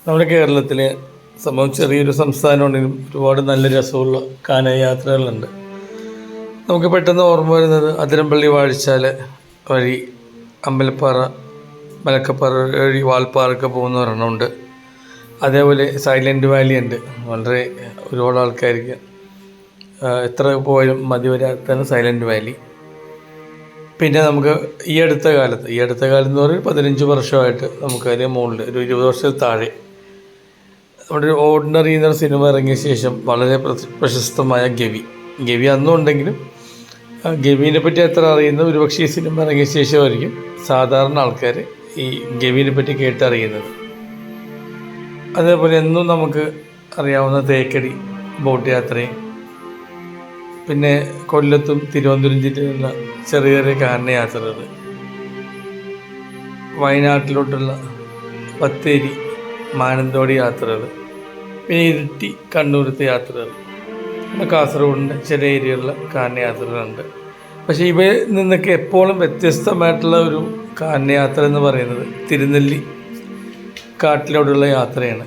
നമ്മുടെ കേരളത്തിലെ സംഭവം ചെറിയൊരു സംസ്ഥാനമാണെങ്കിലും ഒരുപാട് നല്ല രസമുള്ള കാനയാത്രകളുണ്ട്. നമുക്ക് പെട്ടെന്ന് ഓർമ്മ വരുന്നത് അതിരമ്പള്ളി വാഴച്ചാൽ വഴി അമ്പലപ്പാറ മലക്കപ്പാറ വഴി വാൽപ്പാറൊക്കെ പോകുന്ന ഒരെണ്ണമുണ്ട്. അതേപോലെ സൈലൻറ്റ് വാലി ഉണ്ട്. വളരെ ഒരുപാട് ആൾക്കാർക്ക് എത്ര പോയാലും മതി വരാത്താണ് സൈലൻറ്റ് വാലി. പിന്നെ നമുക്ക് ഈ അടുത്ത കാലത്ത് എന്ന് പറഞ്ഞാൽ 15 വർഷമായിട്ട് നമുക്കതിന് മുകളിൽ ഒരു 20 വർഷത്തിൽ താഴെ നമ്മുടെ ഒരു ഓർഡിനറി എന്ന സിനിമ ഇറങ്ങിയ ശേഷം വളരെ പ്രശസ്തമായ ഗവി അന്നും ഉണ്ടെങ്കിലും ഗവിനെ പറ്റി എത്ര അറിയുന്നത് ഒരുപക്ഷെ ഈ സിനിമ ഇറങ്ങിയ ശേഷമായിരിക്കും സാധാരണ ആൾക്കാർ ഈ ഗവിനെ പറ്റി കേട്ടറിയുന്നത്. അതേപോലെ എന്നും നമുക്ക് അറിയാവുന്ന തേക്കടി ബോട്ട് യാത്രയും പിന്നെ കൊല്ലത്തും തിരുവനന്തപുരം ജില്ലയിലുള്ള ചെറിയ ചെറിയ കാനയാത്രകൾ, വയനാട്ടിലോട്ടുള്ള ബത്തേരി മാനന്തവാടി യാത്രകൾ, പിന്നെ ഇരിട്ടി കണ്ണൂരത്തെ യാത്രകൾ, പിന്നെ കാസർഗോഡിൻ്റെ ചില ഏരിയകളിലെ കാനയാത്രകളുണ്ട്. പക്ഷേ ഇവയിൽ നിന്നൊക്കെ എപ്പോഴും വ്യത്യസ്തമായിട്ടുള്ള ഒരു കാനയാത്ര എന്ന് പറയുന്നത് തിരുനെല്ലി കാട്ടിലോട്ടുള്ള യാത്രയാണ്.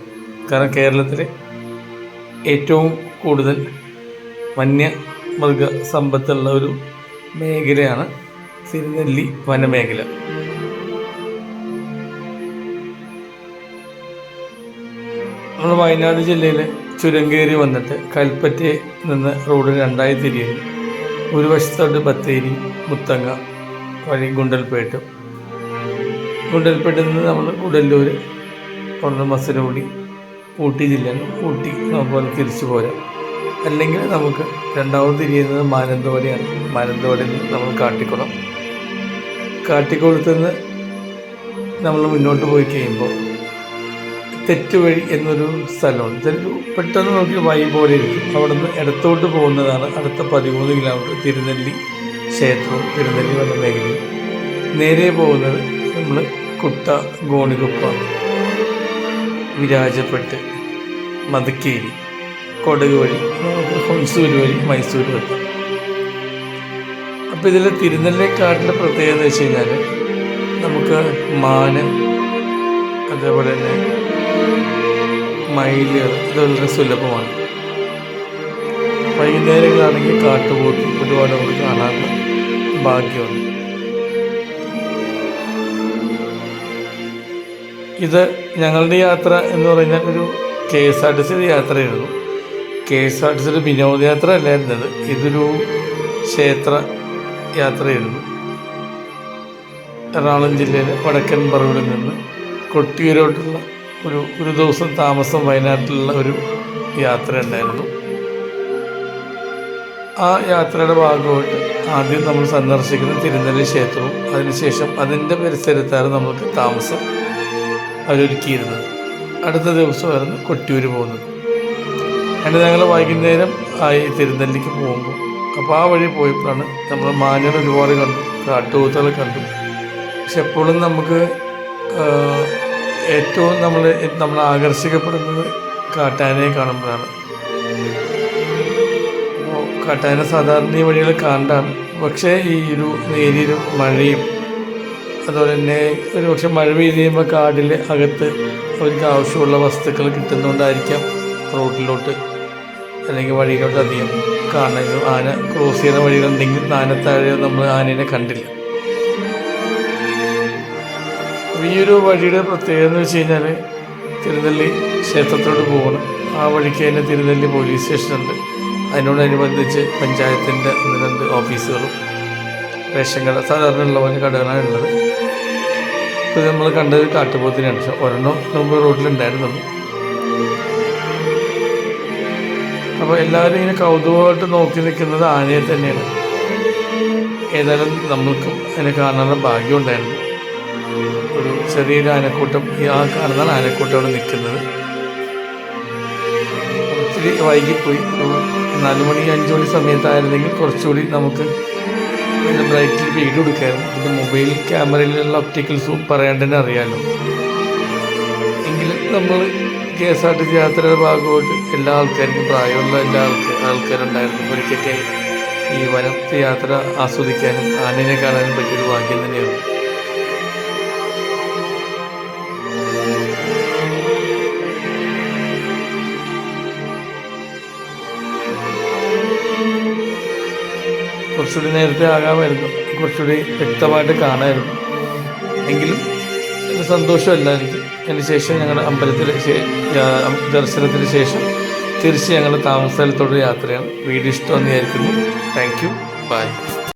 കാരണം കേരളത്തിലെ ഏറ്റവും കൂടുതൽ വന്യമൃഗ സമ്പത്തുള്ള ഒരു മേഖലയാണ് തിരുനെല്ലി വനമേഖല. നമ്മൾ വയനാട് ജില്ലയിൽ ചുരം കയറി വന്നിട്ട് കൽപ്പറ്റയിൽ നിന്ന് റോഡ് രണ്ടായി തിരിയുന്നു. ഒരു വശത്തോട്ട് ബത്തേരി മുത്തങ്ങ വഴി ഗുണ്ടൽപേട്ടും, ഗുണ്ടൽപേട്ടിൽ നിന്ന് നമ്മൾ ഗുഡല്ലൂർ ഒന്ന് മസനഗുഡി ഊട്ടി ജില്ലയാണ്. ഊട്ടി നമുക്ക് തിരിച്ചു പോരാം. അല്ലെങ്കിൽ നമുക്ക് രണ്ടാമത് തിരിയുന്നത് മാനന്തവാടിയാണ്. മാനന്തവാടിയിൽ നിന്ന് നമ്മൾ കാട്ടിക്കുളത്ത് നിന്ന് നമ്മൾ മുന്നോട്ട് പോയി കഴിയുമ്പോൾ തെറ്റുവഴി എന്നൊരു സ്ഥലമുണ്ട്. ഇതൊരു പെട്ടെന്ന് നോക്കി വഴി പോലെ ഇരിക്കും. അവിടെ നിന്ന് ഇടത്തോട്ട് പോകുന്നതാണ് അടുത്ത 13 കിലോമീറ്റർ തിരുനെല്ലി ക്ഷേത്രവും തിരുനെല്ലി വനമേഖലയും. നേരെ പോകുന്നത് നമ്മൾ കുട്ട, ഗോണിക്കുപ്പ, വിരാജപ്പെട്ട്, മധുക്കേരി, കൊടക് വഴി നമുക്ക് ഹൊൻസൂർ വഴി മൈസൂർ എത്താം. അപ്പോൾ ഇതിൽ തിരുനെല്ലിക്കാട്ടിലെ പ്രത്യേകത എന്ന് വെച്ച് കഴിഞ്ഞാൽ നമുക്ക് മാന്, അതേപോലെ തന്നെ മയിലുകൾ, ഇത് വളരെ സുലഭമാണ്. വൈകുന്നേരങ്ങളാണെങ്കിൽ കാട്ടുപോത്ത് ഒരുപാട് നമുക്ക് കാണാനുള്ള ഭാഗ്യമുണ്ട്. ഇത് ഞങ്ങളുടെ യാത്ര എന്ന് പറഞ്ഞാൽ ഒരു KSRTC യാത്രയായിരുന്നു. KSRTC വിനോദയാത്ര അല്ലായിരുന്നത്, ഇതൊരു ക്ഷേത്ര യാത്രയായിരുന്നു. എറണാകുളം ജില്ലയിലെ വടക്കൻ പറവൂരിൽ നിന്ന് കൊട്ടിയൂരോട്ടുള്ള ഒരു ദിവസം താമസം വയനാട്ടിലുള്ള ഒരു യാത്ര ഉണ്ടായിരുന്നു. ആ യാത്രയുടെ ഭാഗമായിട്ട് ആദ്യം നമ്മൾ സന്ദർശിക്കുന്ന തിരുനെല്ലി ക്ഷേത്രവും അതിനുശേഷം അതിൻ്റെ പരിസരത്താണ് നമ്മൾക്ക് താമസം അവരൊരുക്കിയിരുന്നത്. അടുത്ത ദിവസമായിരുന്നു കൊട്ടിയൂർ പോകുന്നത്. അങ്ങനെ ഞങ്ങൾ വൈകുന്നേരം ആയി തിരുനെല്ലിക്ക് പോകുമ്പോൾ അപ്പോൾ ആ വഴി പോയപ്പോഴാണ് നമ്മൾ മാനുകൾ ഒരുപാട് കണ്ടു, കാട്ടുപോത്തുകൾ കണ്ടു. പക്ഷെ എപ്പോഴും നമുക്ക് ഏറ്റവും നമ്മൾ ആകർഷിക്കപ്പെടുന്നത് കാട്ടാനയെ കാണുമ്പോഴാണ്. അപ്പോൾ കാട്ടാന സാധാരണ ഈ വഴികൾ കാണാണ്. പക്ഷേ ഈ ഒരു നേരിയ മഴയും അതുപോലെ തന്നെ ഒരു പക്ഷെ മഴ പെയ്ത് കഴിയുമ്പോൾ കാടിൽ അകത്ത് അവർക്ക് ആവശ്യമുള്ള വസ്തുക്കൾ കിട്ടുന്നതുകൊണ്ടായിരിക്കാം റോഡിലോട്ട് അല്ലെങ്കിൽ വഴിയിലോട്ട് അധികം കാണുന്നത്. ആന ക്രോസ് ചെയ്യുന്ന വഴികളുണ്ടെങ്കിൽ ആനത്താഴെ നമ്മൾ ആനയെ കണ്ടില്ല. ഈ ഒരു വഴിയുടെ പ്രത്യേകത എന്ന് വെച്ച് കഴിഞ്ഞാൽ തിരുനെല്ലി ക്ഷേത്രത്തോട് പോകണം. ആ വഴിക്ക് തന്നെ തിരുനെല്ലി പോലീസ് സ്റ്റേഷനുണ്ട്. അതിനോടനുബന്ധിച്ച് പഞ്ചായത്തിൻ്റെ 1-2 ഓഫീസുകളും റേഷൻ കട സാധാരണ ഉള്ള പോലെ കടകളാണ് ഉള്ളത്. ഇപ്പോൾ നമ്മൾ കണ്ടത് കാട്ടുപോത്തിനാണ്. പക്ഷെ ഒരെണ്ണം മുമ്പ് റോഡിലുണ്ടായിരുന്നുള്ളൂ. അപ്പോൾ എല്ലാവരും ഇങ്ങനെ കൗതുകമായിട്ട് നോക്കി നിൽക്കുന്നത് ആനയെ തന്നെയാണ്. ഏതായാലും നമ്മൾക്കും അതിനെ കാണാനുള്ള ഭാഗ്യം ഉണ്ടായിരുന്നു. ഒരു ചെറിയൊരു ആനക്കൂട്ടം, ആ കാണുന്നതാണ് ആനക്കൂട്ടം അവിടെ നിൽക്കുന്നത്. ഒത്തിരി വൈകിപ്പോയി. 4 മണി 5 മണി സമയത്തായിരുന്നെങ്കിൽ കുറച്ചുകൂടി നമുക്ക് പിന്നെ ബ്രൈറ്റിൽ വീഡിയോ എടുക്കായിരുന്നു. പിന്നെ മൊബൈൽ ക്യാമറയിലുള്ള ഒപ്റ്റിക്കൽ സൂം പറയാണ്ട് തന്നെ അറിയാമല്ലോ. എങ്കിലും നമ്മൾ KSRTC യാത്രയുടെ ഭാഗമായിട്ട് എല്ലാ ആൾക്കാർക്കും, പ്രായമുള്ള എല്ലാ ആൾക്കാരുണ്ടായിരുന്നു. ഒരിക്കലൊക്കെ ഈ വനത്തെ യാത്ര ആസ്വദിക്കാനും ആനയെ കാണാനും പറ്റിയൊരു ഭാഗ്യം തന്നെയാണ്. കുറച്ചുകൂടി നേരത്തെ ആകാമായിരുന്നു, കുറച്ചുകൂടി വ്യക്തമായിട്ട് കാണാമായിരുന്നു. എങ്കിലും സന്തോഷമല്ലായിരിക്കും. അതിന് ശേഷം ഞങ്ങൾ ദർശനത്തിന് ശേഷം തിരിച്ച് ഞങ്ങൾ താമസ സ്ഥലത്തോട് യാത്രയാണ്. വീഡിയോ ഇഷ്ടമെന്ന് വിചാരിക്കുന്നു. Thank you. ബൈ.